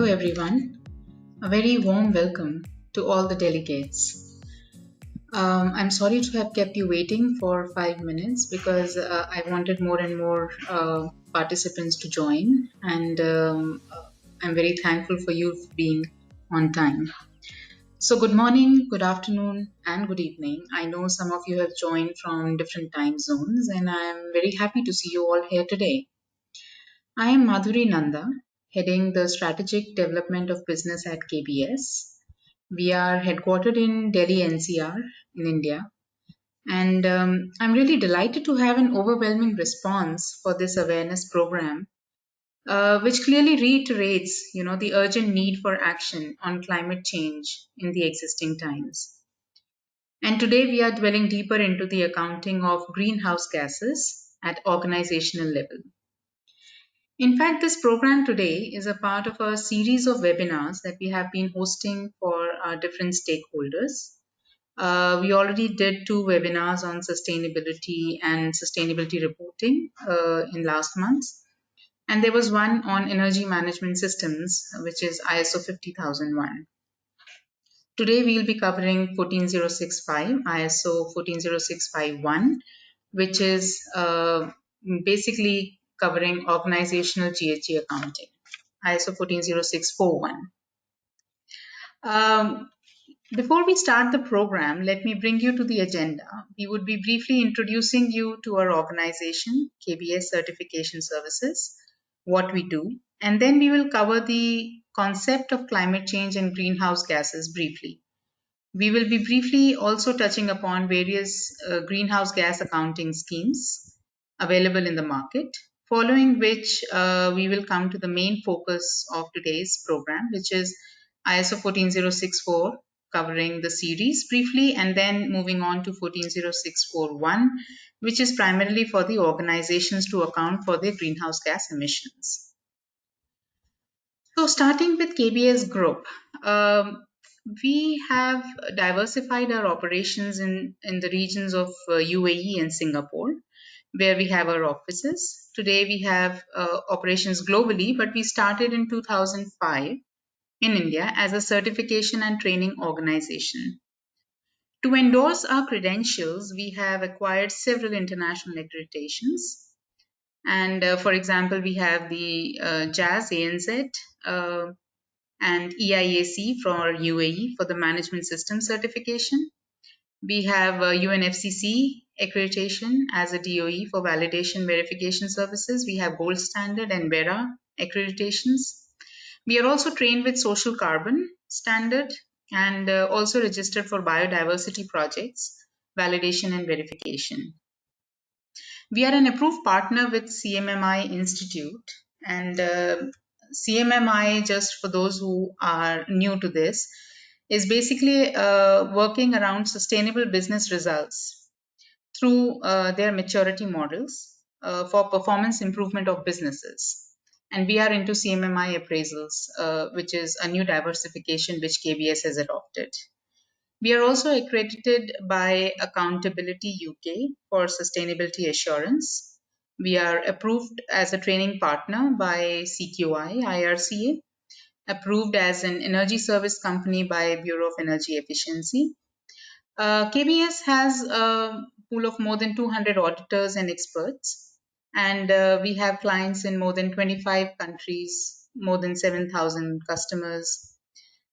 everyone. A very warm welcome to all the delegates. I'm sorry to have kept you waiting for 5 minutes because I wanted more and more participants to join, and I'm very thankful for you being on time. So, good morning, good afternoon, and good evening. I know some of you have joined from different time zones, and I'm very happy to see you all here today. I am Madhuri Nanda, heading the Strategic Development of Business at KBS. We are headquartered in Delhi NCR in India, and I'm really delighted to have an overwhelming response for this awareness program, which clearly reiterates, the urgent need for action on climate change in the existing times. And today we are dwelling deeper into the accounting of greenhouse gases at organizational level. In fact, this program today is a part of a series of webinars that we have been hosting for our different stakeholders. We already did two webinars on sustainability and sustainability reporting in last month. And there was one on energy management systems, which is ISO 50001. Today we'll be covering 14065, ISO 14065-1, which is basically covering organizational GHG accounting, ISO 14064-1. Before we start the program, let me bring you to the agenda. We would be briefly introducing you to our organization, KBS Certification Services, what we do, and then we will cover the concept of climate change and greenhouse gases briefly. We will be briefly also touching upon various greenhouse gas accounting schemes available in the market, following which we will come to the main focus of today's program, which is ISO 14064, covering the series briefly, and then moving on to 14064-1, which is primarily for the organizations to account for their greenhouse gas emissions. So starting with KBS Group, we have diversified our operations in the regions of UAE and Singapore, where we have our offices. Today we have operations globally, but we started in 2005 in India as a certification and training organization. To endorse our credentials, we have acquired several international accreditations. And for example, we have the JAS ANZ and EIAC for UAE for the management system certification. We have UNFCCC accreditation as a DOE for validation verification services. We have Gold Standard and Vera accreditations. We are also trained with Social Carbon Standard and also registered for biodiversity projects, validation and verification. We are an approved partner with CMMI Institute, and CMMI, just for those who are new to this, is basically working around sustainable business results through their maturity models for performance improvement of businesses. And we are into CMMI appraisals, which is a new diversification which KBS has adopted. We are also accredited by Accountability UK for sustainability assurance. We are approved as a training partner by CQI IRCA, approved as an energy service company by Bureau of Energy Efficiency. KBS has a pool of more than 200 auditors and experts, and we have clients in more than 25 countries, more than 7,000 customers.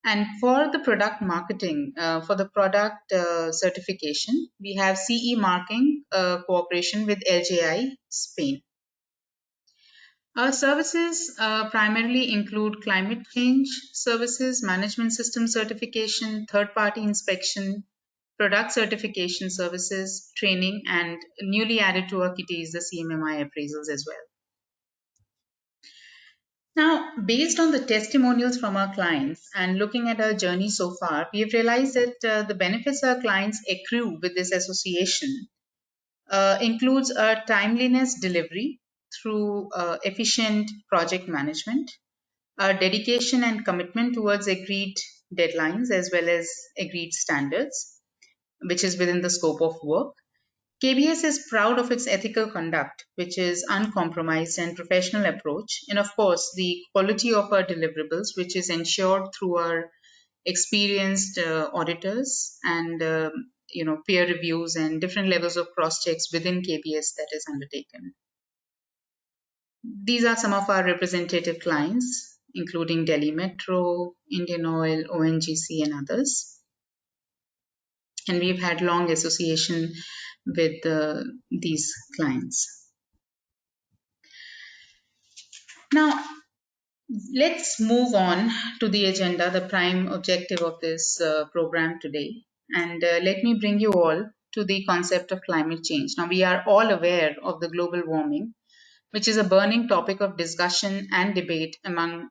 And for the product marketing, for the product certification, we have CE marking cooperation with LJI Spain. Our services primarily include climate change services, management system certification, third-party inspection, product certification services, training, and newly added to our kitty is the CMMI appraisals as well. Now, based on the testimonials from our clients and looking at our journey so far, we have realized that the benefits our clients accrue with this association includes a timeliness delivery through efficient project management, our dedication and commitment towards agreed deadlines as well as agreed standards, which is within the scope of work, KBS is proud of its ethical conduct, which is uncompromised and professional approach, and of course, the quality of our deliverables, which is ensured through our experienced auditors and peer reviews and different levels of cross checks within KBS that is undertaken. These are some of our representative clients, including Delhi Metro, Indian Oil, ONGC, and others. And we've had long association with these clients. Now, let's move on to the agenda, the prime objective of this program today. And let me bring you all to the concept of climate change. Now, we are all aware of the global warming, which is a burning topic of discussion and debate among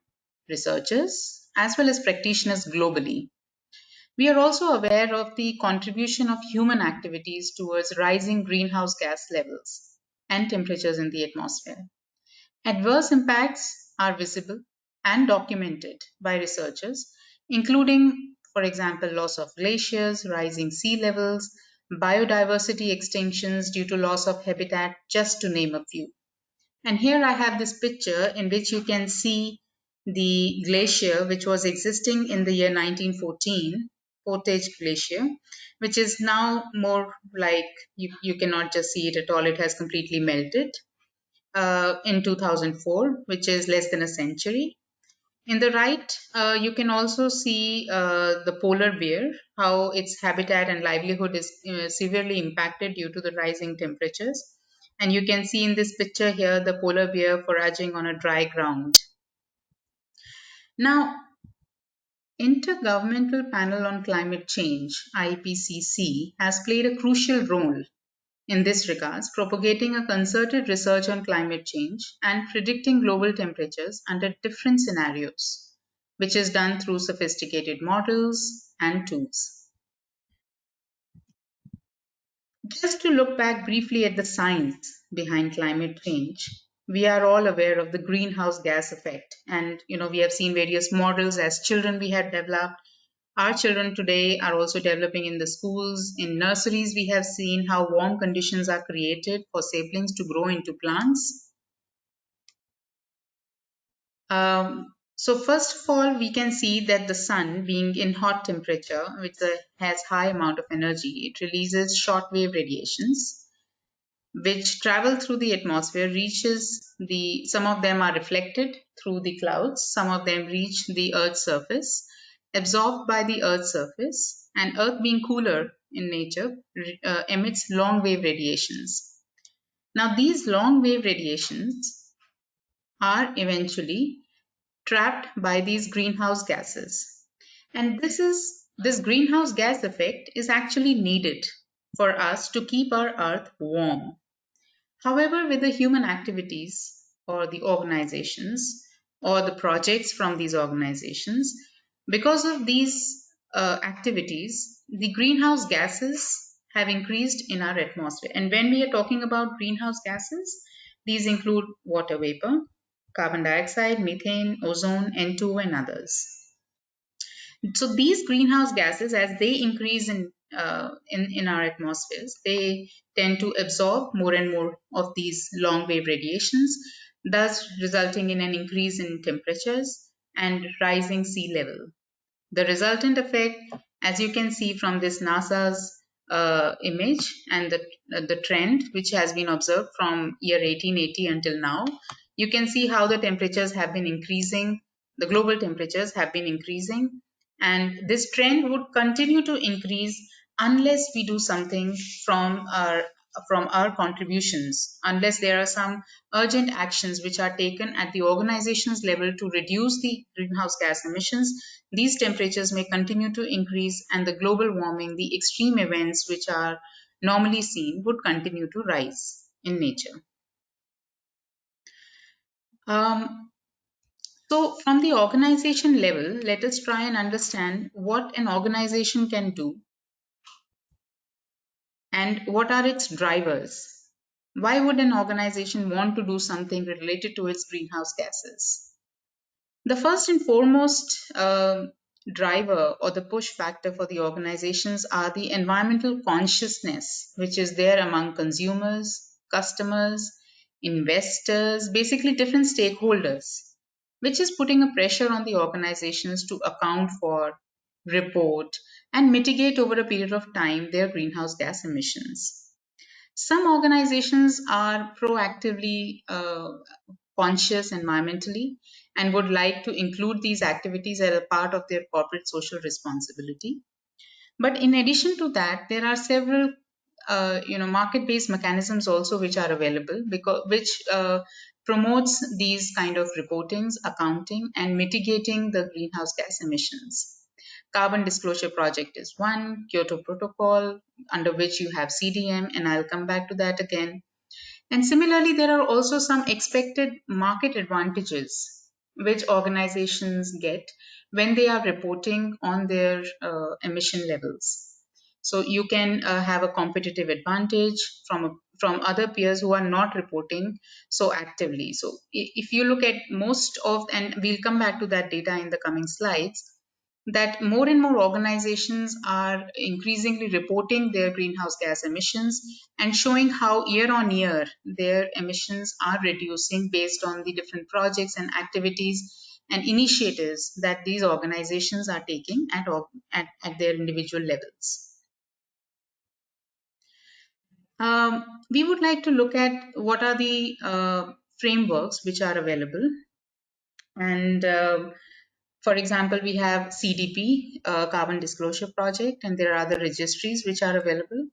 researchers as well as practitioners globally. We are also aware of the contribution of human activities towards rising greenhouse gas levels and temperatures in the atmosphere. Adverse impacts are visible and documented by researchers, including, for example, loss of glaciers, rising sea levels, biodiversity extinctions due to loss of habitat, just to name a few. And here I have this picture in which you can see the glacier which was existing in the year 1914, Portage Glacier, which is now more like you cannot just see it at all, it has completely melted in 2004, which is less than a century. In the right, you can also see the polar bear, how its habitat and livelihood is severely impacted due to the rising temperatures. And you can see in this picture here the polar bear foraging on a dry ground. Now, Intergovernmental Panel on Climate Change, IPCC, has played a crucial role in this regards, propagating a concerted research on climate change and predicting global temperatures under different scenarios, which is done through sophisticated models and tools. Just to look back briefly at the science behind climate change, we are all aware of the greenhouse gas effect. And, we have seen various models as children we had developed. Our children today are also developing in the schools. In nurseries, we have seen how warm conditions are created for saplings to grow into plants. So first of all, we can see that the sun being in hot temperature, which has high amount of energy, it releases shortwave radiations, which travel through the atmosphere, some of them are reflected through the clouds, some of them reach the Earth's surface, absorbed by the Earth's surface, and Earth being cooler in nature emits long wave radiations. Now, these long wave radiations are eventually trapped by these greenhouse gases. And this greenhouse gas effect is actually needed for us to keep our Earth warm. However, with the human activities or the organizations or the projects from these organizations, because of these activities, the greenhouse gases have increased in our atmosphere. And when we are talking about greenhouse gases, these include water vapor, carbon dioxide, methane, ozone, N2, and others. So these greenhouse gases, as they increase in our atmospheres, they tend to absorb more and more of these long wave radiations, thus resulting in an increase in temperatures and rising sea level. The resultant effect, as you can see from this NASA's image and the trend which has been observed from year 1880 until now, you can see how the temperatures have been increasing, the global temperatures have been increasing, and this trend would continue to increase unless we do something from our contributions, unless there are some urgent actions which are taken at the organization's level to reduce the greenhouse gas emissions. These temperatures may continue to increase, and the global warming, the extreme events which are normally seen, would continue to rise in nature. So, from the organization level, let us try and understand what an organization can do and what are its drivers. Why would an organization want to do something related to its greenhouse gases? The first and foremost driver or the push factor for the organizations are the environmental consciousness, which is there among consumers, customers, investors, basically different stakeholders, which is putting a pressure on the organizations to account for, report, and mitigate over a period of time their greenhouse gas emissions. Some organizations are proactively conscious environmentally and would like to include these activities as a part of their corporate social responsibility. But in addition to that, there are several market-based mechanisms also which are available because which promotes these kind of reportings, accounting, and mitigating the greenhouse gas emissions. Carbon Disclosure Project is one, Kyoto Protocol, under which you have CDM, and I'll come back to that again. And similarly, there are also some expected market advantages which organizations get when they are reporting on their emission levels. So you can have a competitive advantage from other peers who are not reporting so actively. So if you look at most of, and we'll come back to that data in the coming slides, that more and more organizations are increasingly reporting their greenhouse gas emissions and showing how year on year their emissions are reducing based on the different projects and activities and initiatives that these organizations are taking at their individual levels. We would like to look at what are the frameworks which are available. And for example, we have CDP, Carbon Disclosure Project, and there are other registries which are available,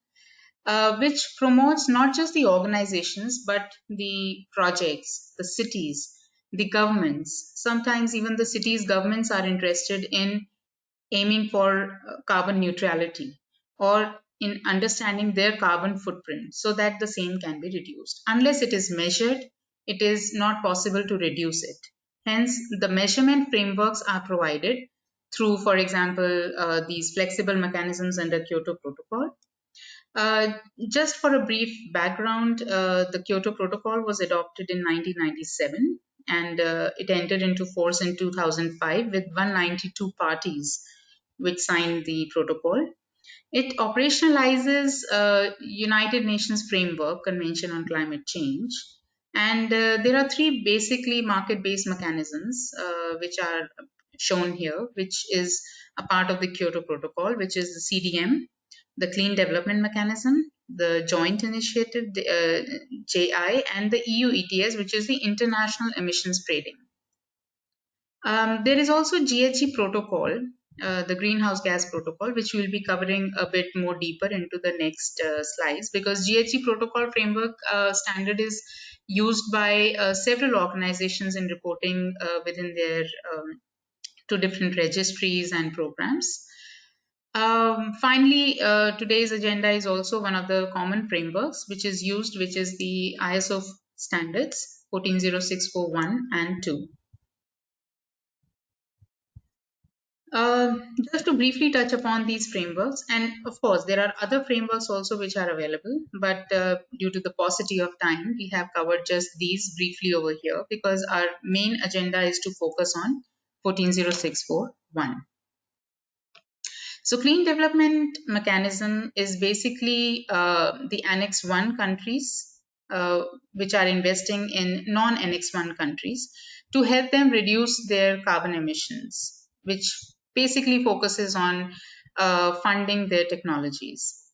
which promotes not just the organizations, but the projects, the cities, the governments. Sometimes even the cities' governments are interested in aiming for carbon neutrality or in understanding their carbon footprint so that the same can be reduced. Unless it is measured, it is not possible to reduce it. Hence, the measurement frameworks are provided through, for example, these flexible mechanisms under Kyoto Protocol. Just for a brief background, the Kyoto Protocol was adopted in 1997 and it entered into force in 2005 with 192 parties which signed the protocol. It operationalizes United Nations Framework Convention on Climate Change. And there are three basically market-based mechanisms which are shown here, which is a part of the Kyoto Protocol, which is the CDM, the Clean Development Mechanism, the Joint Initiative, JI, and the EU ETS, which is the International Emissions Trading. There is also GHG protocol, the greenhouse gas protocol, which we'll be covering a bit more deeper into the next slides, because GHG protocol framework standard is used by several organizations in reporting within their to different registries and programs. Finally, today's agenda is also one of the common frameworks which is used, which is the ISO standards 14064 and 2. Just to briefly touch upon these frameworks, and of course, there are other frameworks also which are available, but due to the paucity of time, we have covered just these briefly over here because our main agenda is to focus on 14064-1. So, Clean Development Mechanism is basically the Annex 1 countries which are investing in non-Annex 1 countries to help them reduce their carbon emissions, which basically focuses on funding their technologies.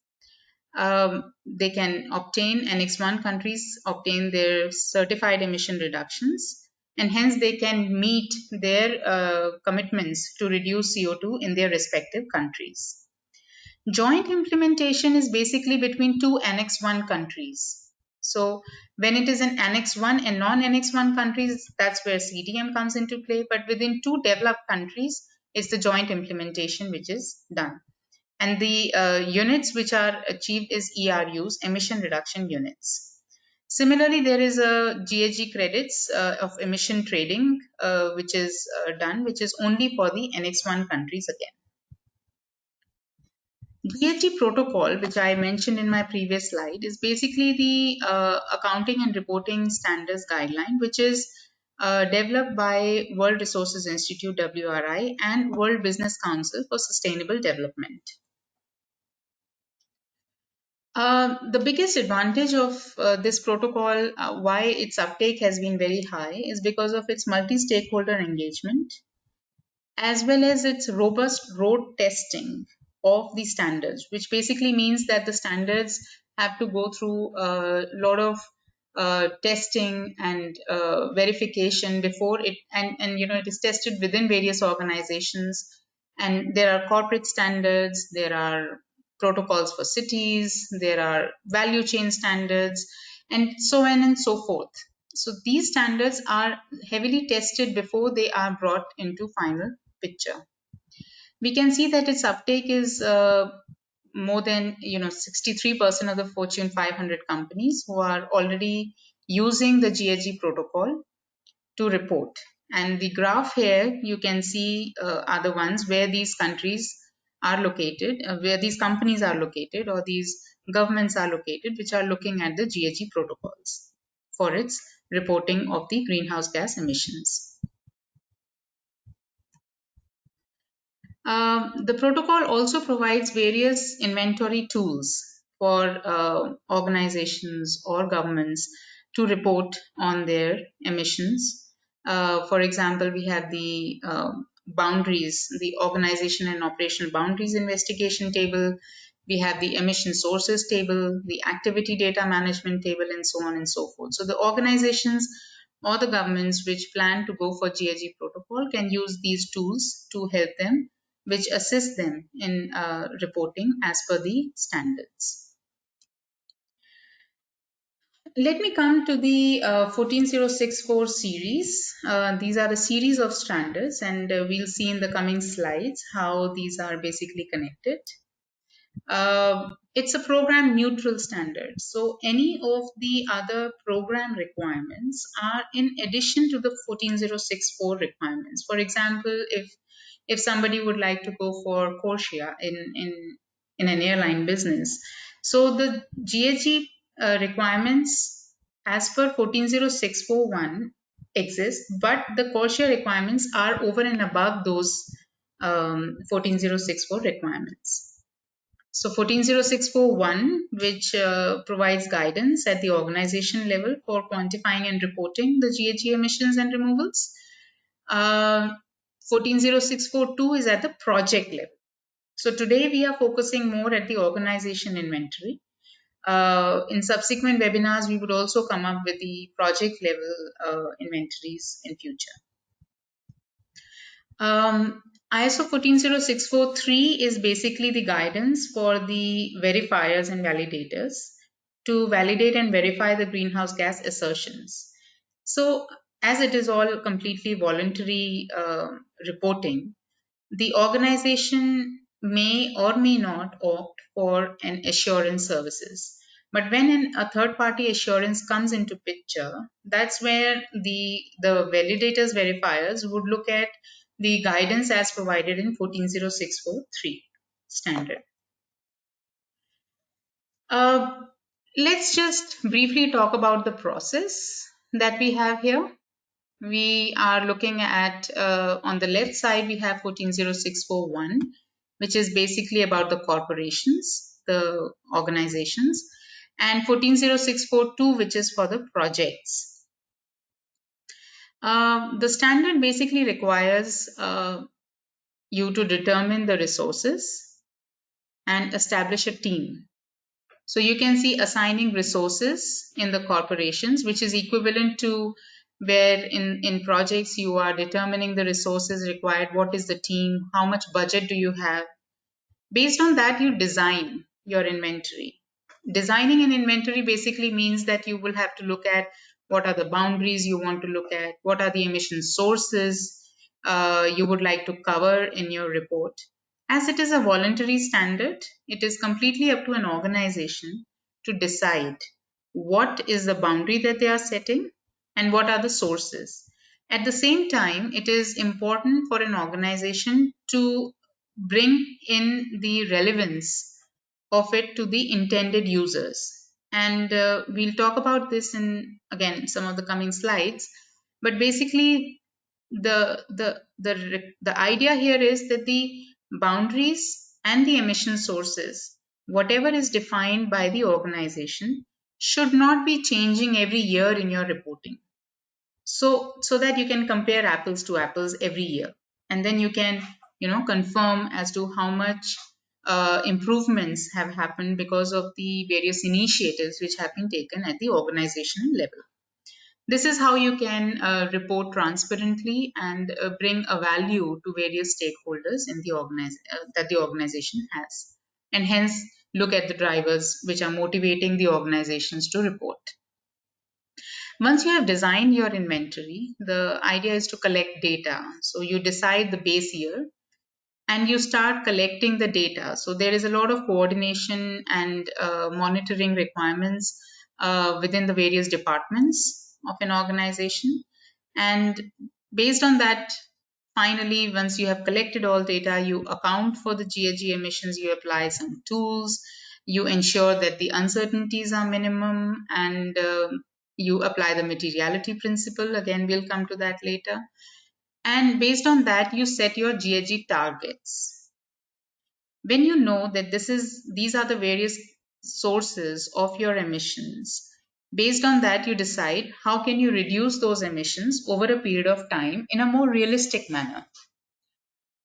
They can obtain, Annex 1 countries obtain their certified emission reductions, and hence they can meet their commitments to reduce CO2 in their respective countries. Joint implementation is basically between two Annex 1 countries. So when it is in Annex 1 and non-Annex 1 countries, that's where CDM comes into play. But within two developed countries, it's the joint implementation which is done. And the units which are achieved is ERUs, emission reduction units. Similarly, there is a GHG credits of emission trading, which is done, which is only for the Annex 1 countries again. GHG protocol, which I mentioned in my previous slide, is basically the accounting and reporting standards guideline, which is developed by World Resources Institute WRI and World Business Council for Sustainable Development. The biggest advantage of this protocol, why its uptake has been very high, is because of its multi-stakeholder engagement as well as its robust road testing of the standards, which basically means that the standards have to go through a lot of testing and verification before it, and it is tested within various organizations, and there are corporate standards, there are protocols for cities, there are value chain standards, and so on and so forth. So these standards are heavily tested before they are brought into final picture. We can see that its uptake is more than 63% of the Fortune 500 companies who are already using the GHG protocol to report. And the graph here you can see are the ones where these countries are located, where these companies are located, or these governments are located, which are looking at the GHG protocols for its reporting of the greenhouse gas emissions. The protocol also provides various inventory tools for organizations or governments to report on their emissions. For example, we have the boundaries, the organization and operational boundaries investigation table. We have the emission sources table, the activity data management table, and so on and so forth. So the organizations or the governments which plan to go for GHG protocol can use these tools to help them, which assist them in reporting as per the standards. Let me come to the 14064 series. These are a series of standards, and we'll see in the coming slides how these are basically connected. It's a program neutral standard. So any of the other program requirements are in addition to the 14064 requirements. For example, if somebody would like to go for CORSIA in an airline business, so the GHG requirements as per 14061 exist, but the CORSIA requirements are over and above those 14064 requirements. So 14061, which provides guidance at the organization level for quantifying and reporting the GHG emissions and removals. 14064.2 is at the project level. So today we are focusing more at the organization inventory. In subsequent webinars, we would also come up with the project level inventories in future. ISO 14064.3 is basically the guidance for the verifiers and validators to validate and verify the greenhouse gas assertions. So as it is all completely voluntary reporting, the organization may or may not opt for an assurance services. But when a third-party assurance comes into picture, that's where the validators, verifiers would look at the guidance as provided in 14064.3 standard. Let's just briefly talk about the process that we have here. We are looking at, on the left side, we have 14064.1, which is basically about the corporations, the organizations, and 14064.2, which is for the projects. The standard basically requires you to determine the resources and establish a team. So you can see assigning resources in the corporations, which is equivalent to where in projects you are determining the resources required, what is the team, how much budget do you have. Based on that, you design your inventory. Designing an inventory basically means that you will have to look at what are the boundaries you want to look at, what are the emission sources you would like to cover in your report. As it is a voluntary standard, it is completely up to an organization to decide what is the boundary that they are setting and what are the sources. At the same time, it is important for an organization to bring in the relevance of it to the intended users. And we'll talk about this in, again, some of the coming slides. But basically, the idea here is that the boundaries and the emission sources, whatever is defined by the organization, should not be changing every year in your reporting. So that you can compare apples to apples every year, and then you can confirm as to how much improvements have happened because of the various initiatives which have been taken at the organizational level. This is how you can report transparently and bring a value to various stakeholders in the that the organization has, and hence look at the drivers which are motivating the organizations to report. Once you have designed your inventory, the idea is to collect data. So you decide the base year and you start collecting the data. So there is a lot of coordination and monitoring requirements within the various departments of an organization. And based on that, finally, once you have collected all data, you account for the GHG emissions, you apply some tools, you ensure that the uncertainties are minimum, and you apply the materiality principle. Again, we'll come to that later. And based on that, you set your GHG targets. When you know that these are the various sources of your emissions, based on that, you decide how can you reduce those emissions over a period of time in a more realistic manner.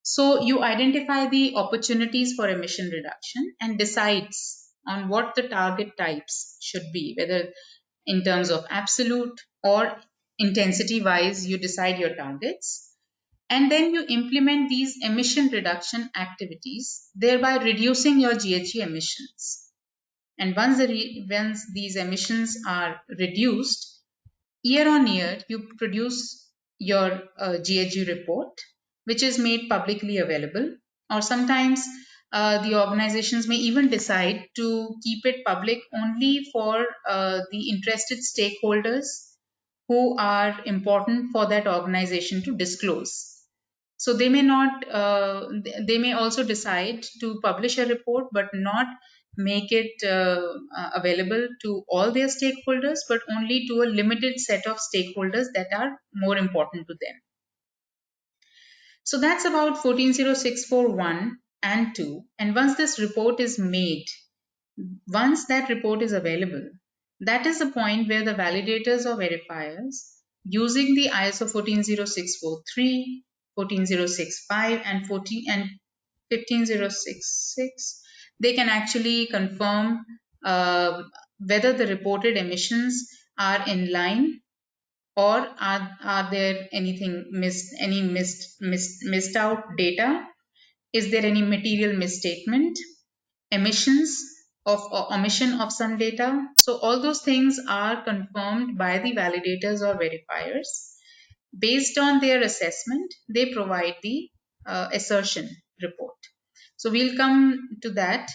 So you identify the opportunities for emission reduction and decides on what the target types should be, whether in terms of absolute or intensity wise, you decide your targets. And then you implement these emission reduction activities, thereby reducing your GHG emissions. And once these emissions are reduced, year on year, you produce your GHG report, which is made publicly available. Or sometimes the organizations may even decide to keep it public only for the interested stakeholders who are important for that organization to disclose. So they may not, they may also decide to publish a report but not make it available to all their stakeholders, but only to a limited set of stakeholders that are more important to them. So that's about 140641 and 2. And once this report is made, once that report is available, that is the point where the validators or verifiers using the ISO 14064-3, 14065 and 15066, they can actually confirm whether the reported emissions are in line, or are there anything missed out data? Is there any material misstatement, emissions of or omission of some data? So all those things are confirmed by the validators or verifiers. Based on their assessment, they provide the assertion report. So we'll come to that.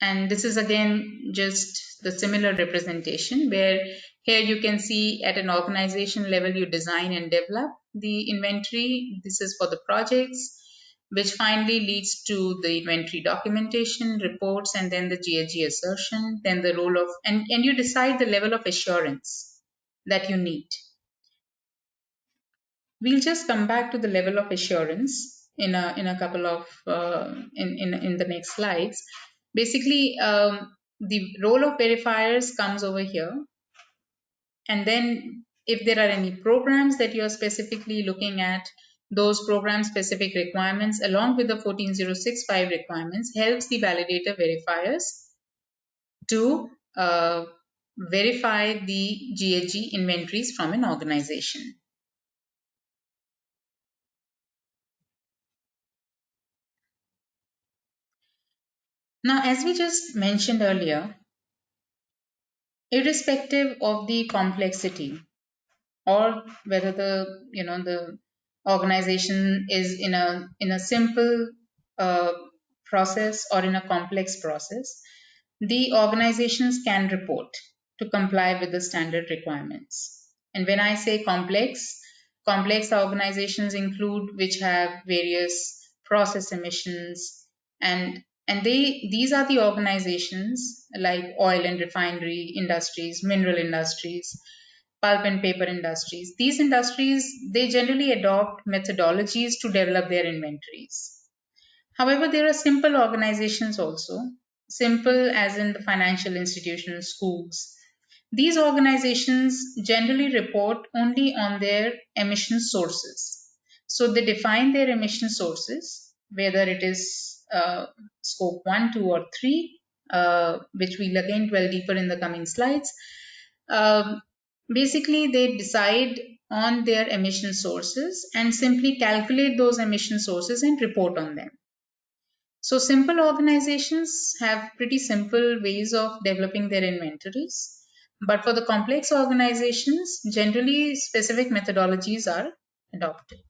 And this is again just the similar representation, where here you can see at an organization level you design and develop the inventory. This is for the projects, which finally leads to the inventory documentation, reports, and then the GHG assertion, then the role of, and you decide the level of assurance that you need. We'll just come back to the level of assurance in a couple of in the next slides. Basically, the role of verifiers comes over here, and then if there are any programs that you are specifically looking at, those program specific requirements along with the 14065 requirements helps the validator verifiers to verify the GHG inventories from an organization. Now, as we just mentioned earlier, irrespective of the complexity or whether the organization is in a simple uh, process or in a complex process, the organizations can report to comply with the standard requirements. And when I say complex organizations include which have various process emissions, and these are the organizations like oil and refinery industries, mineral industries, pulp and paper industries. These industries, they generally adopt methodologies to develop their inventories. However, there are simple organizations also, simple as in the financial institutions, schools. These organizations generally report only on their emission sources. So they define their emission sources, whether it is scope 1, 2, or 3, which we'll again dwell deeper in the coming slides. Um, Basically, they decide on their emission sources and simply calculate those emission sources and report on them. So simple organizations have pretty simple ways of developing their inventories. But for the complex organizations, generally specific methodologies are adopted.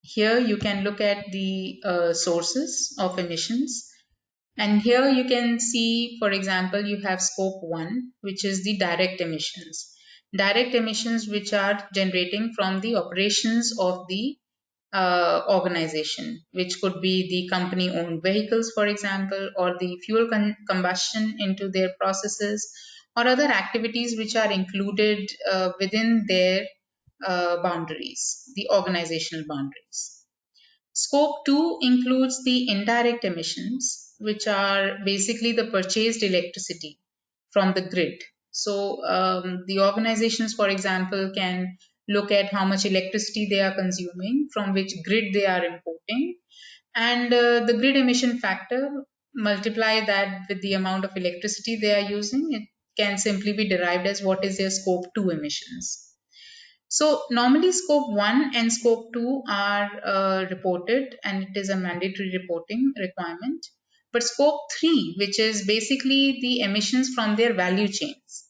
Here you can look at the sources of emissions. And here you can see, for example, you have scope 1, which is the direct emissions. Direct emissions which are generating from the operations of the organization, which could be the company owned vehicles, for example, or the fuel combustion into their processes, or other activities which are included within their boundaries, the organizational boundaries. Scope 2 includes the indirect emissions, which are basically the purchased electricity from the grid. So, the organizations, for example, can look at how much electricity they are consuming, from which grid they are importing, and the grid emission factor, multiply that with the amount of electricity they are using. It can simply be derived as what is their scope 2 emissions. So normally scope 1 and scope 2 are reported, and it is a mandatory reporting requirement. But scope 3, which is basically the emissions from their value chains,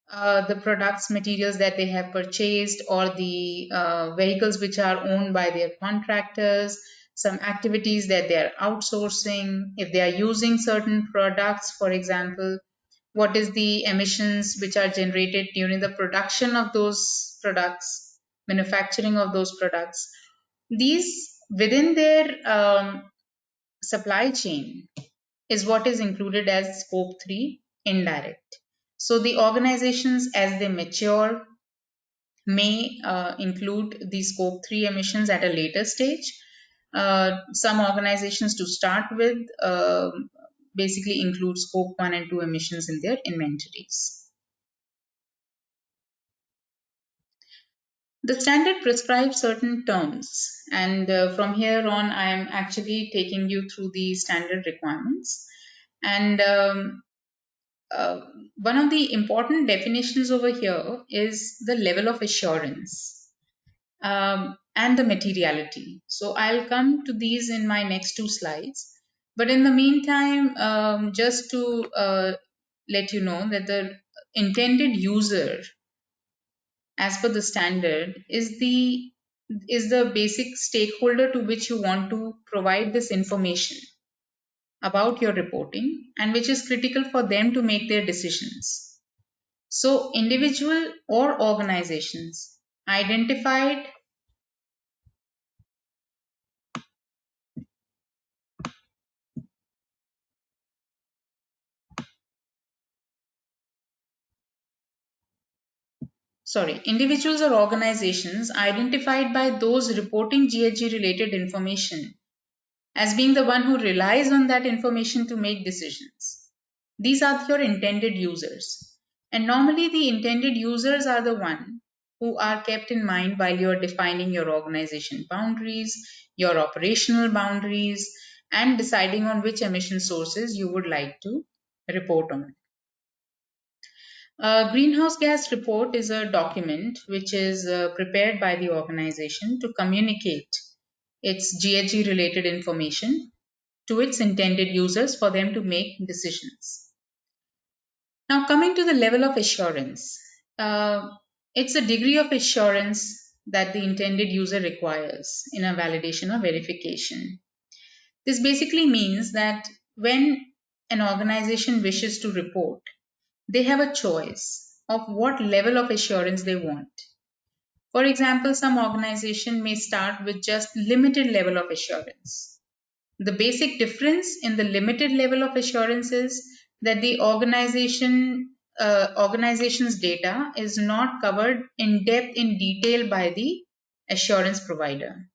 the products, materials that they have purchased, or the vehicles which are owned by their contractors, some activities that they are outsourcing, if they are using certain products, for example, what is the emissions which are generated during the production of those products, manufacturing of those products. These within their supply chain is what is included as scope 3 indirect. So the organizations, as they mature, may include the scope 3 emissions at a later stage. Some organizations, to start with, basically include scope 1 and 2 emissions in their inventories. The standard prescribes certain terms, and from here on, I am actually taking you through the standard requirements. And one of the important definitions over here is the level of assurance and the materiality. So I'll come to these in my next two slides. But in the meantime, just to let you know that the intended user, as per the standard, is the basic stakeholder to which you want to provide this information about your reporting, and which is critical for them to make their decisions. So individual or organizations identified individuals or organizations identified by those reporting GHG related information as being the one who relies on that information to make decisions. These are your intended users. And normally the intended users are the one who are kept in mind while you're defining your organization boundaries, your operational boundaries, and deciding on which emission sources you would like to report on. A greenhouse gas report is a document which is prepared by the organization to communicate its GHG related information to its intended users for them to make decisions. Now, coming to the level of assurance, it's a degree of assurance that the intended user requires in a validation or verification. This basically means that when an organization wishes to report, they have a choice of what level of assurance they want. For example, some organization may start with just limited level of assurance. The basic difference in the limited level of assurance is that the organization's data is not covered in depth in detail by the assurance provider.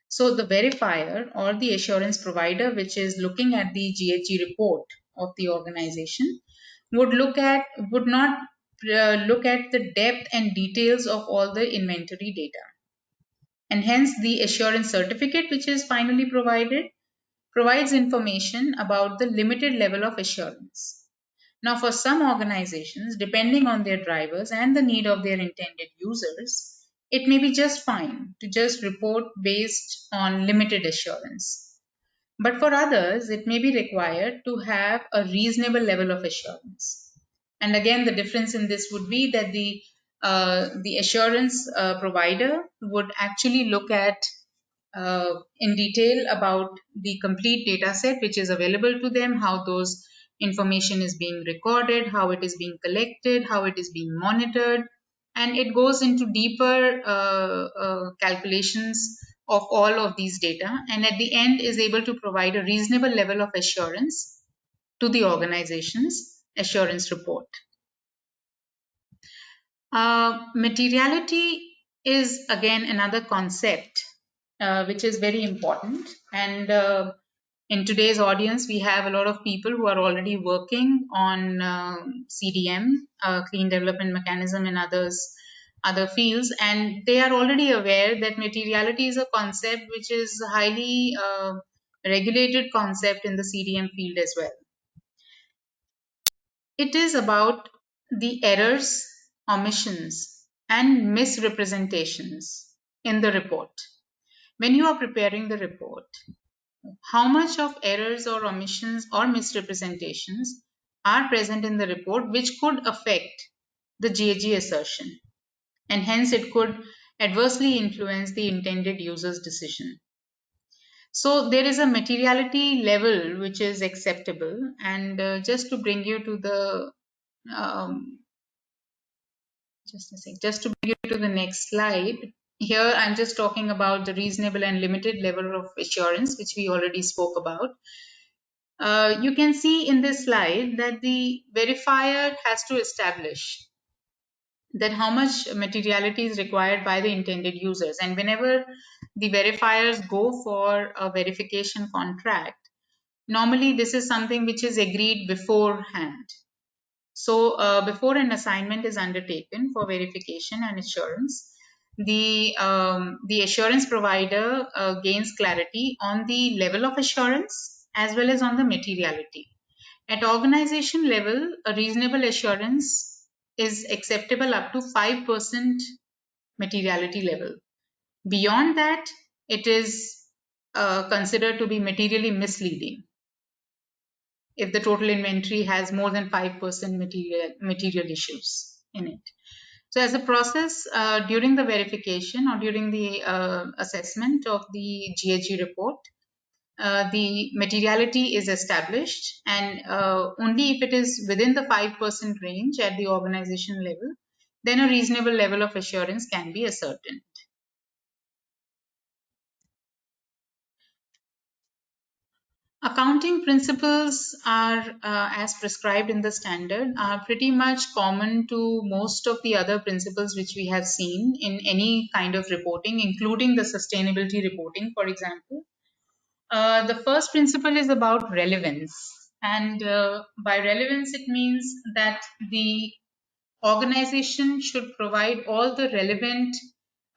So the verifier or the assurance provider, which is looking at the GHG report of the organization, would not look at the depth and details of all the inventory data. And hence the assurance certificate, which is finally provided, provides information about the limited level of assurance. Now, for some organizations, depending on their drivers and the need of their intended users, it may be just fine to just report based on limited assurance. But for others, it may be required to have a reasonable level of assurance. And again, the difference in this would be that the assurance provider would actually look at in detail about the complete data set which is available to them, how those information is being recorded, how it is being collected, how it is being monitored, and it goes into deeper calculations of all of these data, and at the end is able to provide a reasonable level of assurance to the organization's assurance report. Materiality is again another concept which is very important. And in today's audience, we have a lot of people who are already working on CDM, Clean Development Mechanism, and other fields, and they are already aware that materiality is a concept which is highly regulated concept in the CDM field as well. It is about the errors, omissions, and misrepresentations in the report. When you are preparing the report, how much of errors or omissions or misrepresentations are present in the report which could affect the GHG assertion, and hence it could adversely influence the intended user's decision. So there is a materiality level which is acceptable, and just to bring you to the just to bring you to the next slide. Here I'm just talking about the reasonable and limited level of assurance, which we already spoke about. You can see in this slide that the verifier has to establish that how much materiality is required by the intended users. And whenever the verifiers go for a verification contract, normally this is something which is agreed beforehand. So before an assignment is undertaken for verification and assurance, the assurance provider gains clarity on the level of assurance as well as on the materiality. At organization level, a reasonable assurance is acceptable up to 5% materiality level. Beyond that, it is considered to be materially misleading if the total inventory has more than 5% material issues in it. So as a process, during the verification or during the assessment of the GHG report, the materiality is established, and only if it is within the 5% range at the organization level, then a reasonable level of assurance can be ascertained. Accounting principles are, as prescribed in the standard, are pretty much common to most of the other principles which we have seen in any kind of reporting, including the sustainability reporting, for example. The first principle is about relevance. And by relevance, it means that the organization should provide all the relevant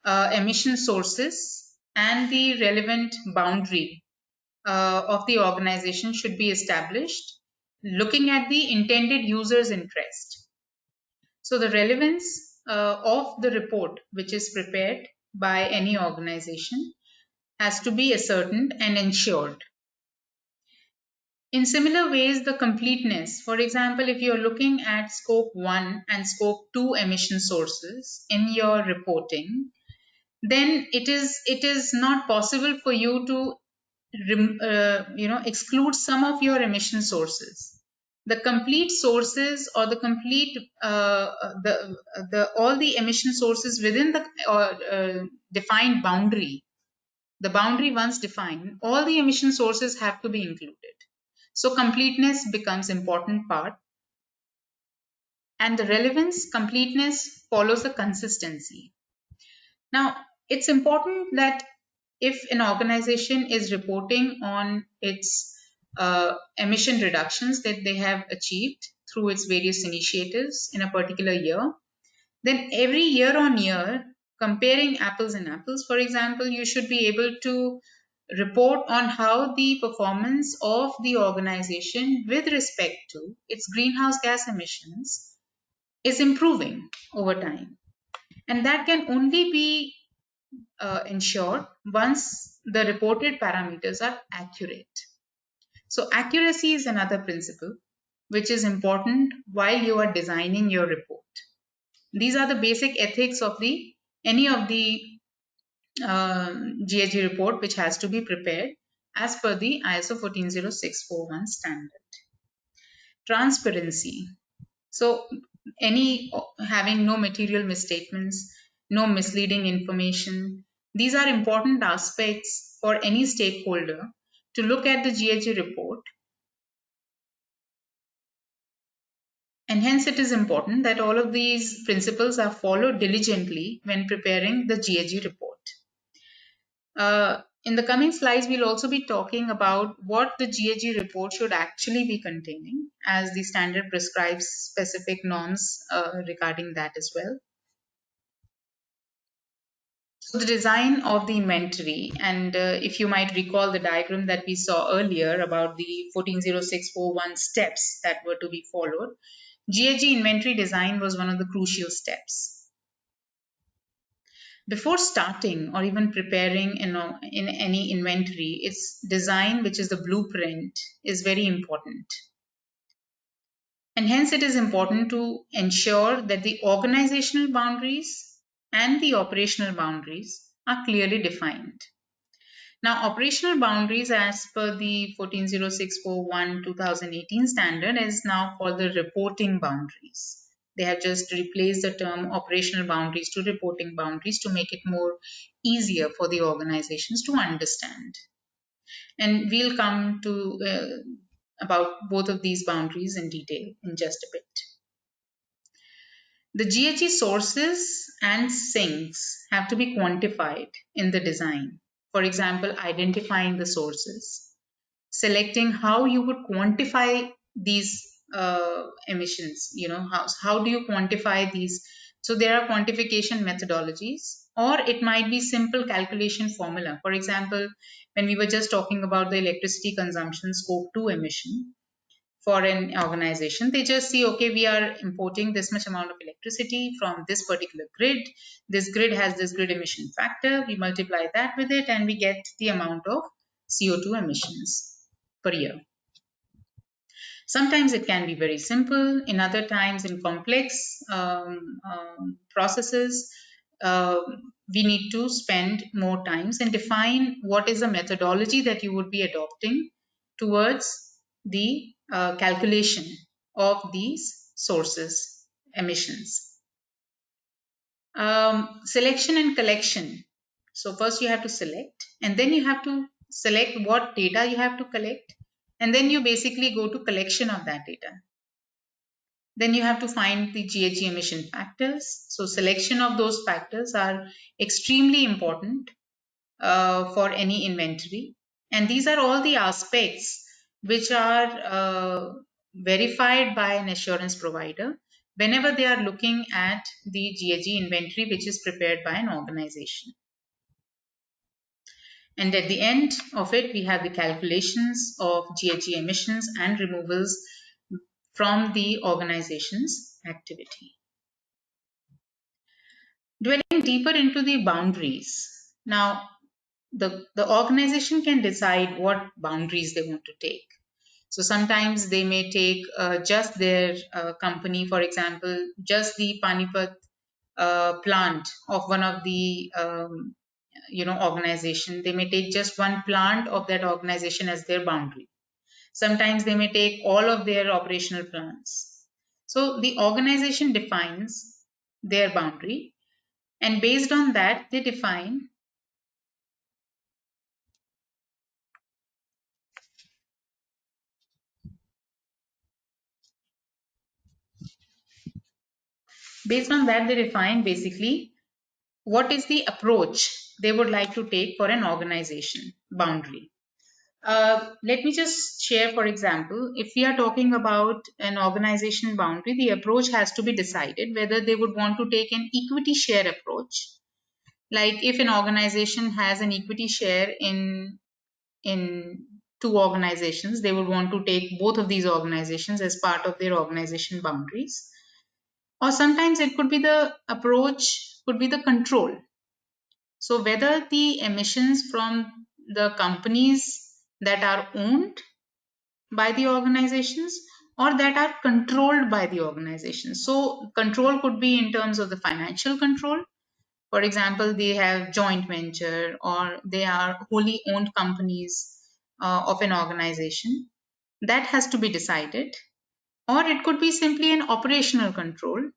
emission sources, and the relevant boundary of the organization should be established, looking at the intended user's interest. So the relevance of the report which is prepared by any organization has to be ascertained and ensured. In similar ways, the completeness, for example, if you're looking at scope 1 and scope 2 emission sources in your reporting, then it is not possible for you to exclude some of your emission sources. The complete sources, or the complete all the emission sources within the defined boundary, the boundary once defined, all the emission sources have to be included. So completeness becomes important part, and the relevance, completeness follows the consistency. Now, it's important that if an organization is reporting on its emission reductions that they have achieved through its various initiatives in a particular year, then every year on year, comparing apples and apples, for example, you should be able to report on how the performance of the organization with respect to its greenhouse gas emissions is improving over time. And that can only be ensured once the reported parameters are accurate. So, accuracy is another principle which is important while you are designing your report. These are the basic ethics of the any of the GHG report which has to be prepared as per the ISO 14064-1 standard. Transparency. So any having no material misstatements, no misleading information, these are important aspects for any stakeholder to look at the GHG report, and hence it is important that all of these principles are followed diligently when preparing the GHG report. In the coming slides, we'll also be talking about what the GHG report should actually be containing, as the standard prescribes specific norms regarding that as well. So the design of the inventory, and if you might recall the diagram that we saw earlier about the 140641 steps that were to be followed, GHG inventory design was one of the crucial steps. Before starting or even preparing in any inventory, its design, which is the blueprint, is very important. And hence it is important to ensure that the organizational boundaries and the operational boundaries are clearly defined. Now, operational boundaries as per the 140641 2018 standard is now called the reporting boundaries. They have just replaced the term operational boundaries to reporting boundaries to make it more easier for the organizations to understand. And we'll come to about both of these boundaries in detail in just a bit. The GHG sources and sinks have to be quantified in the design. For example, identifying the sources, selecting how you would quantify these emissions, how do you quantify these. So there are quantification methodologies, or it might be simple calculation formula. For example, when we were just talking about the electricity consumption scope 2 emission for an organization, they just see, okay, we are importing this much amount of electricity from this particular grid. This grid has this grid emission factor. We multiply that with it and we get the amount of CO2 emissions per year. Sometimes it can be very simple. In other times, in complex processes, we need to spend more times and define what is the methodology that you would be adopting towards the calculation of these sources emissions. Selection and collection. So first you have to select, and then you have to select what data you have to collect, and then you basically go to collection of that data. Then you have to find the GHG emission factors. So selection of those factors are extremely important for any inventory. And these are all the aspects which are verified by an assurance provider whenever they are looking at the GHG inventory which is prepared by an organization. And at the end of it, we have the calculations of GHG emissions and removals from the organization's activity. Dwelling deeper into the boundaries. Now, the organization can decide what boundaries they want to take. So sometimes they may take just their company, for example, just the Panipat plant of one of the organization. They may take just one plant of that organization as their boundary. Sometimes they may take all of their operational plants. So the organization defines their boundary, and based on that, they define Based on that, they define basically what is the approach they would like to take for an organization boundary. Let me just share, for example, if we are talking about an organization boundary, the approach has to be decided whether they would want to take an equity share approach. Like if an organization has an equity share in two organizations, they would want to take both of these organizations as part of their organization boundaries. Or sometimes it could be the approach, could be the control. So whether the emissions from the companies that are owned by the organizations or that are controlled by the organizations. So control could be in terms of the financial control. For example, they have joint venture or they are wholly owned companies of an organization. That has to be decided. Or it could be simply an operational control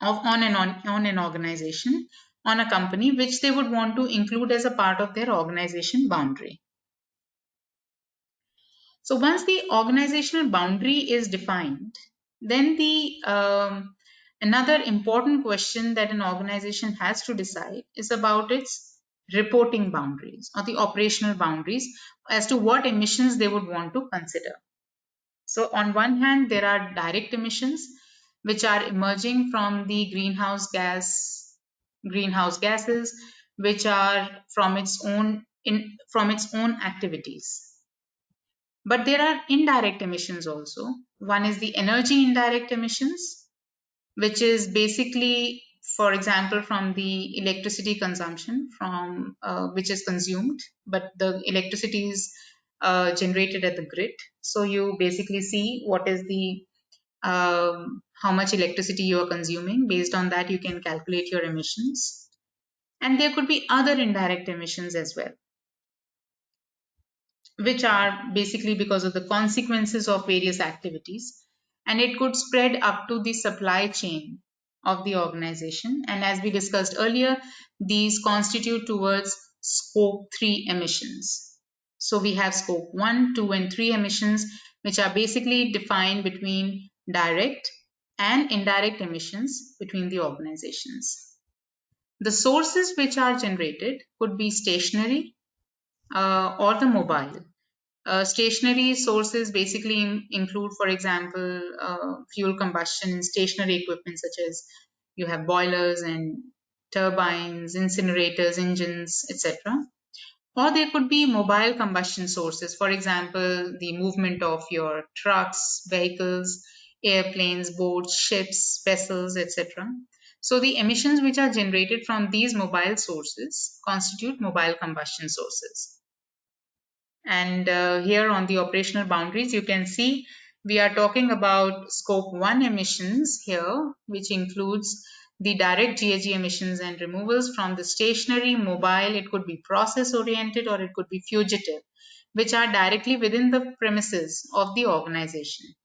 on an organization, on a company, which they would want to include as a part of their organization boundary. So once the organizational boundary is defined, then the another important question that an organization has to decide is about its reporting boundaries or the operational boundaries as to what emissions they would want to consider. So on one hand, there are direct emissions which are emerging from the greenhouse gases, which are from its own activities. But there are indirect emissions also. One is the energy indirect emissions, which is basically, for example, from the electricity consumption from which is consumed, but the electricity is generated at the grid. So you basically see what is the how much electricity you are consuming. Based on that, you can calculate your emissions. And there could be other indirect emissions as well, which are basically because of the consequences of various activities. And it could spread up to the supply chain of the organization. And as we discussed earlier, these constitute towards scope 3 emissions. So we have scope 1, 2, and 3 emissions, which are basically defined between direct and indirect emissions between the organizations. The sources which are generated could be stationary or the mobile. Stationary sources basically include, for example, fuel combustion, stationary equipment such as you have boilers and turbines, incinerators, engines, etc. Or there could be mobile combustion sources, for example, the movement of your trucks, vehicles, airplanes, boats, ships, vessels, etc. So the emissions which are generated from these mobile sources constitute mobile combustion sources. And here on the operational boundaries, you can see we are talking about scope 1 emissions here, which includes the direct GHG emissions and removals from the stationary, mobile, it could be process oriented or it could be fugitive, which are directly within the premises of the organization.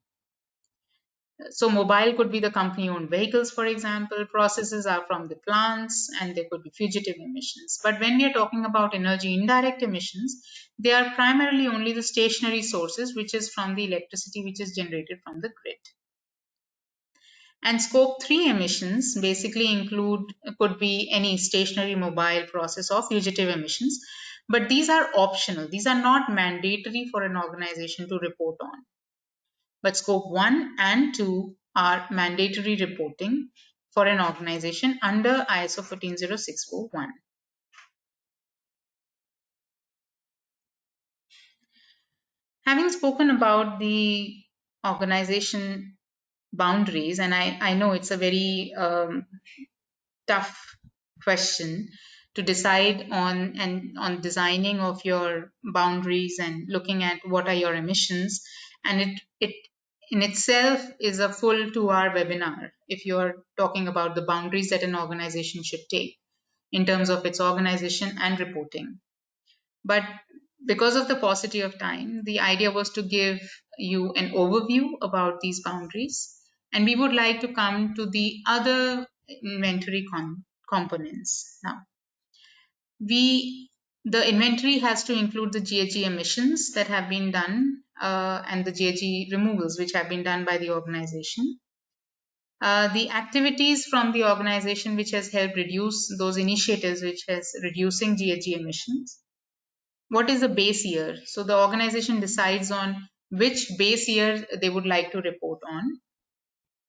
So mobile could be the company owned vehicles, for example. Processes are from the plants and there could be fugitive emissions. But when we are talking about energy indirect emissions, they are primarily only the stationary sources, which is from the electricity which is generated from the grid. And scope 3 emissions basically could be any stationary, mobile, process or fugitive emissions. But these are optional. These are not mandatory for an organization to report on. But scope 1 and 2 are mandatory reporting for an organization under ISO 14064-1. Having spoken about the organization boundaries, and I know it's a very tough question to decide on, and on designing of your boundaries and looking at what are your emissions, and it in itself is a full 2-hour webinar if you're talking about the boundaries that an organization should take in terms of its organization and reporting. But because of the paucity of time, the idea was to give you an overview about these boundaries, and we would like to come to the other inventory components now. The inventory has to include the GHG emissions that have been done and the GHG removals which have been done by the organization. The activities from the organization which has helped reduce those initiatives which has reducing GHG emissions. What is the base year? So the organization decides on which base year they would like to report on.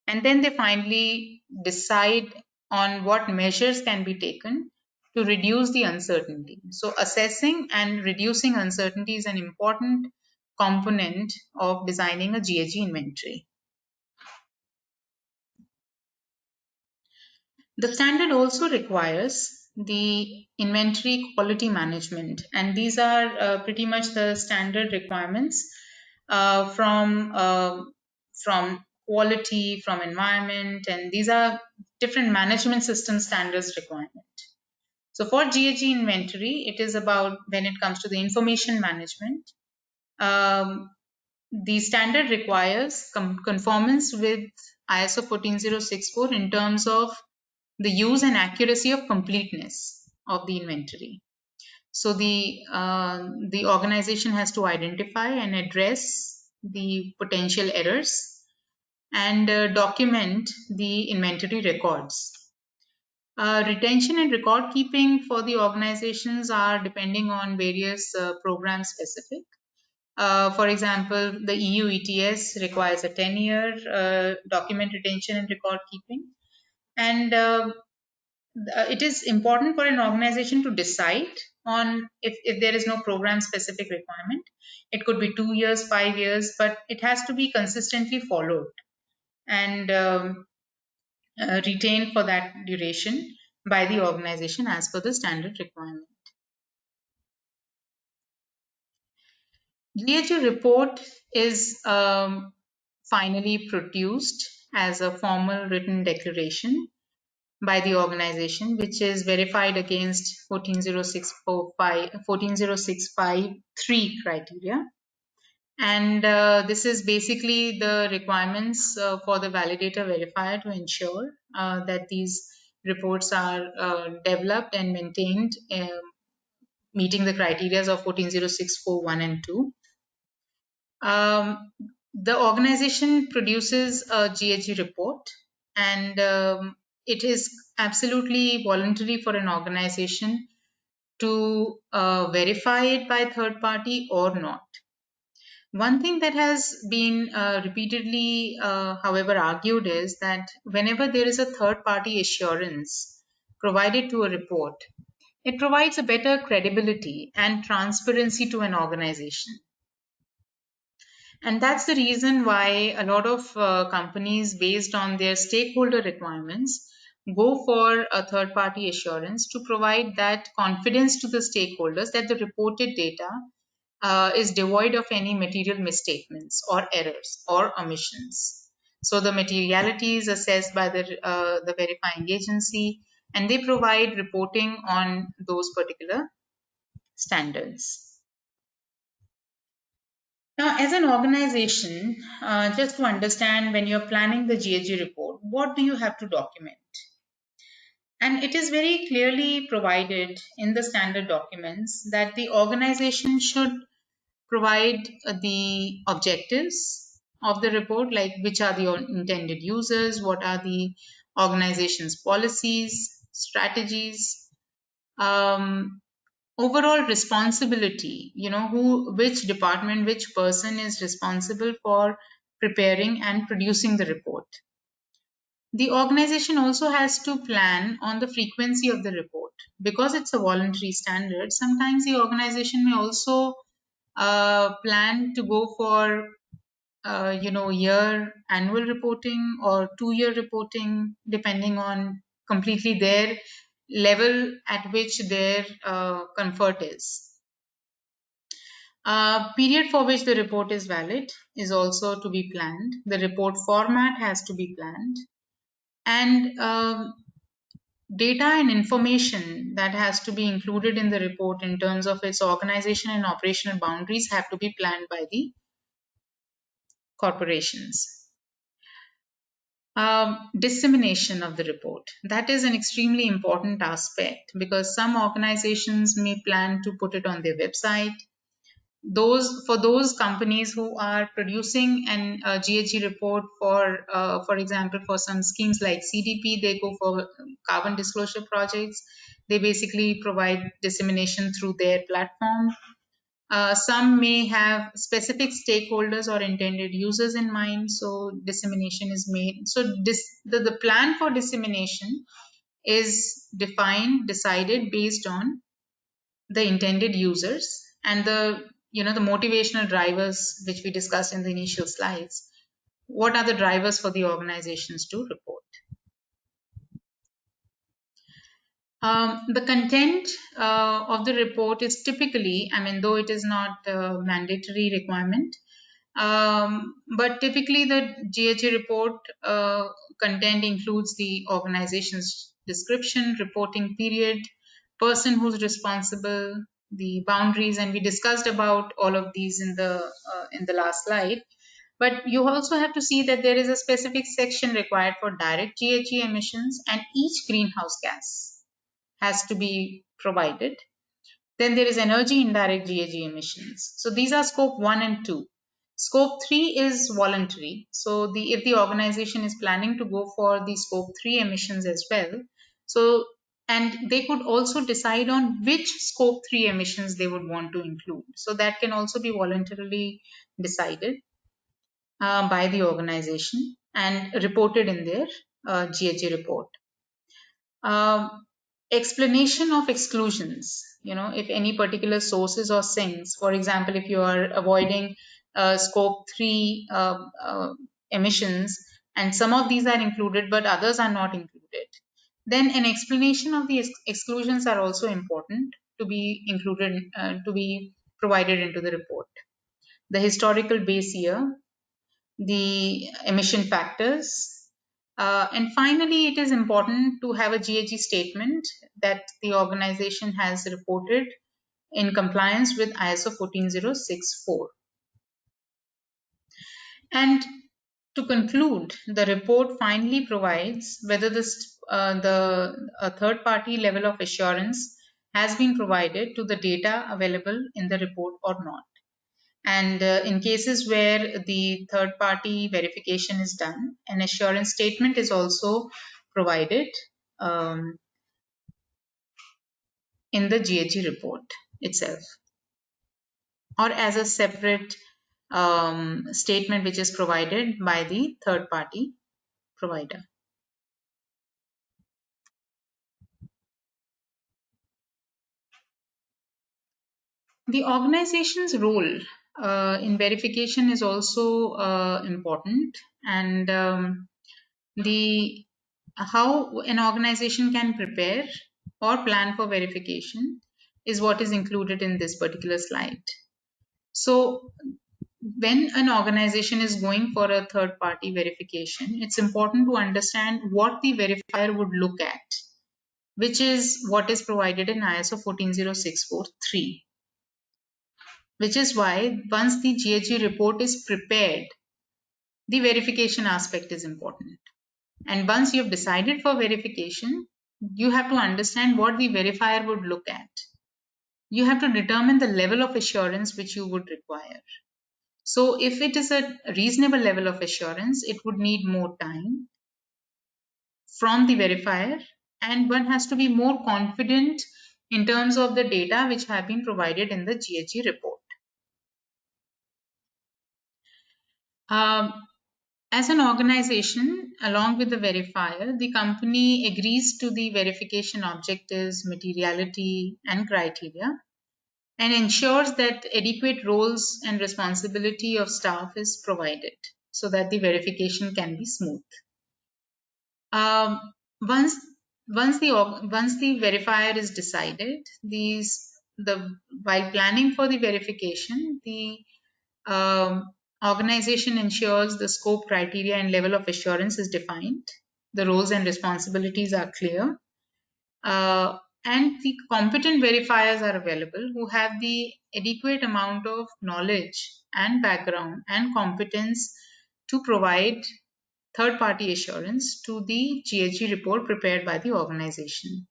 And then they finally decide on what measures can be taken to reduce the uncertainty. So assessing and reducing uncertainty is an important component of designing a GHG inventory. The standard also requires the inventory quality management, and these are pretty much the standard requirements from quality, from environment, and these are different management system standards requirement. So for GHG inventory, it is about when it comes to the information management. Um, the standard requires conformance with ISO 14064 in terms of the use and accuracy of completeness of the inventory. So the organization has to identify and address the potential errors and document the inventory records. Retention and record keeping for the organizations are depending on various program specific. For example, the EU ETS requires a 10-year document retention and record keeping. And it is important for an organization to decide on if there is no program specific requirement. It could be 2 years, 5 years, but it has to be consistently followed and retained for that duration by the organization as per the standard requirement. GHG report is finally produced as a formal written declaration by the organization, which is verified against 14065 criteria. And this is basically the requirements for the validator verifier to ensure that these reports are developed and maintained meeting the criteria of 14064 and 2. The organization produces a GHG report, and it is absolutely voluntary for an organization to verify it by third party or not. One thing that has been repeatedly, however, argued is that whenever there is a third party assurance provided to a report, it provides a better credibility and transparency to an organization. And that's the reason why a lot of companies, based on their stakeholder requirements, go for a third party assurance to provide that confidence to the stakeholders that the reported data is devoid of any material misstatements or errors or omissions. So the materiality is assessed by the verifying agency, and they provide reporting on those particular standards. Now, as an organization, just to understand when you're planning the GHG report, what do you have to document? And it is very clearly provided in the standard documents that the organization should provide the objectives of the report, like which are the intended users, what are the organization's policies, strategies, overall responsibility, which department, which person is responsible for preparing and producing the report. The organization also has to plan on the frequency of the report. Because it's a voluntary standard, sometimes the organization may also plan to go for year annual reporting or 2-year reporting, depending on completely their level at which their comfort is. Period for which the report is valid is also to be planned. The report format has to be planned, and data and information that has to be included in the report in terms of its organization and operational boundaries have to be planned by the corporations. Dissemination of the report. That is an extremely important aspect because some organizations may plan to put it on their website. those companies who are producing an GHG report for example, for some schemes like CDP, they go for carbon disclosure projects. They basically provide dissemination through their platform. Some may have specific stakeholders or intended users in mind, so dissemination is made. So the plan for dissemination is decided based on the intended users and the motivational drivers which we discussed in the initial slides. What are the drivers for the organizations to report? The content of the report is typically, I mean, though it is not a mandatory requirement, but typically the GHG report content includes the organization's description, reporting period, person who's responsible, the boundaries, and we discussed about all of these in the last slide. But you also have to see that there is a specific section required for direct GHG emissions, and each greenhouse gas has to be provided. Then there is energy indirect GHG emissions. So these are scope 1 and 2. Scope 3 is voluntary. So if the organization is planning to go for the scope 3 emissions as well, so and they could also decide on which scope 3 emissions they would want to include. So that can also be voluntarily decided by the organization and reported in their GHG report. Um, Explanation of exclusions. If any particular sources or sinks, for example, if you are avoiding scope 3 emissions and some of these are included but others are not included, then an explanation of the exclusions are also important to be included, to be provided into the report. The historical base year, the emission factors, and finally, it is important to have a GHG statement that the organization has reported in compliance with ISO 14064. And to conclude, the report finally provides whether a third-party level of assurance has been provided to the data available in the report or not. And in cases where the third party verification is done, an assurance statement is also provided um, in the GHG report itself, or as a separate statement which is provided by the third party provider. The organization's role in verification is also important, and the how an organization can prepare or plan for verification is what is included in this particular slide. So when an organization is going for a third party verification, it's important to understand what the verifier would look at, which is what is provided in ISO 14064-3, which is why once the GHG report is prepared, the verification aspect is important. And once you've decided for verification, you have to understand what the verifier would look at. You have to determine the level of assurance which you would require. So if it is a reasonable level of assurance, it would need more time from the verifier, and one has to be more confident in terms of the data which have been provided in the GHG report. Um, As an organization, along with the verifier, the company agrees to the verification objectives, materiality, and criteria, and ensures that adequate roles and responsibility of staff is provided so that the verification can be smooth. Um, once once the verifier is decided, while planning for the verification, the organization ensures the scope, criteria, and level of assurance is defined. The roles and responsibilities are clear. And the competent verifiers are available who have the adequate amount of knowledge and background and competence to provide third party assurance to the GHG report prepared by the organization.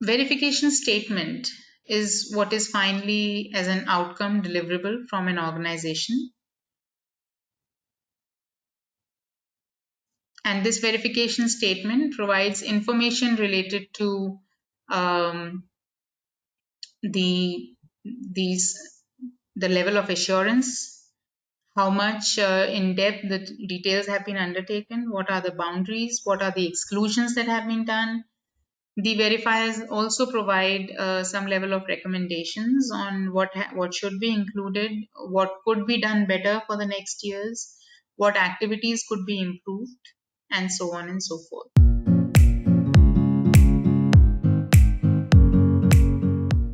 Verification statement is what is finally as an outcome deliverable from an organization. And this verification statement provides information related to um, the these the level of assurance, how much in depth the details have been undertaken, what are the boundaries, what are the exclusions that have been done. The verifiers also provide some level of recommendations on what should be included, what could be done better for the next years, what activities could be improved, and so on and so forth.